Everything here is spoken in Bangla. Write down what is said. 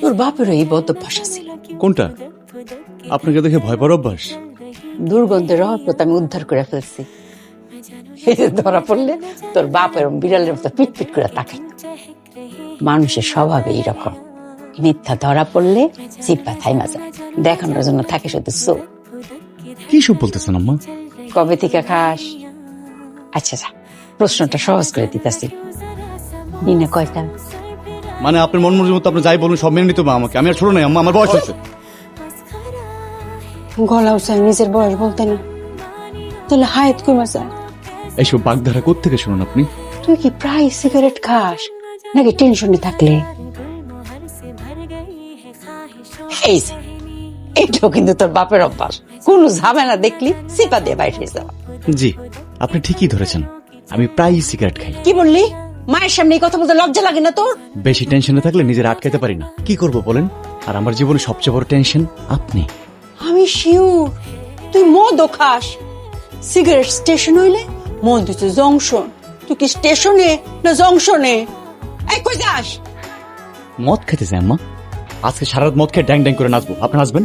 তোর বাপেরও এই বদ্ধ অভ্যাস আছে। কোনটা? আপনাকে দেখে ভয় পাওয়ার অভ্যাস? দুর্গন্ধের রহস্য আমি উদ্ধার করে ফেলছি। এই যে ধরা পড়লে তোর বাপের বিড়ালের মতো পিটপিট করে তাকাই। মানুষের স্বভাবে এইরকম, মিথ্যা ধরা পড়লে জিব্বা থাইমা যায়, দেখানোর জন্য থাকে শুধু চোখ। কি সব বলতেছেন আম্মা? কবে থেকে খাস? আচ্ছা যা, প্রশ্নটা সহজ করে দিতেছি, দিনে কয়টা? মানে আপনার মন মর্জি মতো আপনি যাই বলুন সব মেনে নিতে হবে আমাকে। আমি আর ছোট নাই আম্মা, আমার বয়স হয়েছে। গলা উচায় নিজের বয়স বলতে না, তাহলে হায়াত কমে যায়। এইসব বাগধারা কোত্থেকে শুনুন আপনি? তুই কি প্রায় সিগারেট খাস নাকি টেনশনে থাকলে? এই যে, এটাও কিন্তু তোর বাপের অভ্যাস, কোন ঝামেলা দেখলি সিপা দিয়ে বাইরে যাওয়া। জি, আপনি ঠিকই ধরেছেন, আমি প্রায়ই সিগারেট খাই। কি বললি? মায়ের সামনে এই কথা বলতে লজ্জা লাগে না তোর? বেশি টেনশনে থাকলে নিজের আটকাতে পারি না, কি করব বলেন? আর আমার জীবনে সবচেয়ে বড় টেনশন আপনি। আমি শিওর তুই মদও খাস। সিগারেট স্টেশন হইলে মদ হচ্ছে জংশন। তুই কি স্টেশনে না জংশনে? এই কই যাস? মদ খেতে চাই আম্মা, আজকে সারা রাত মদ খেয়ে ড্যাং ড্যাং করে নাচবো, আপনি নাচবেন?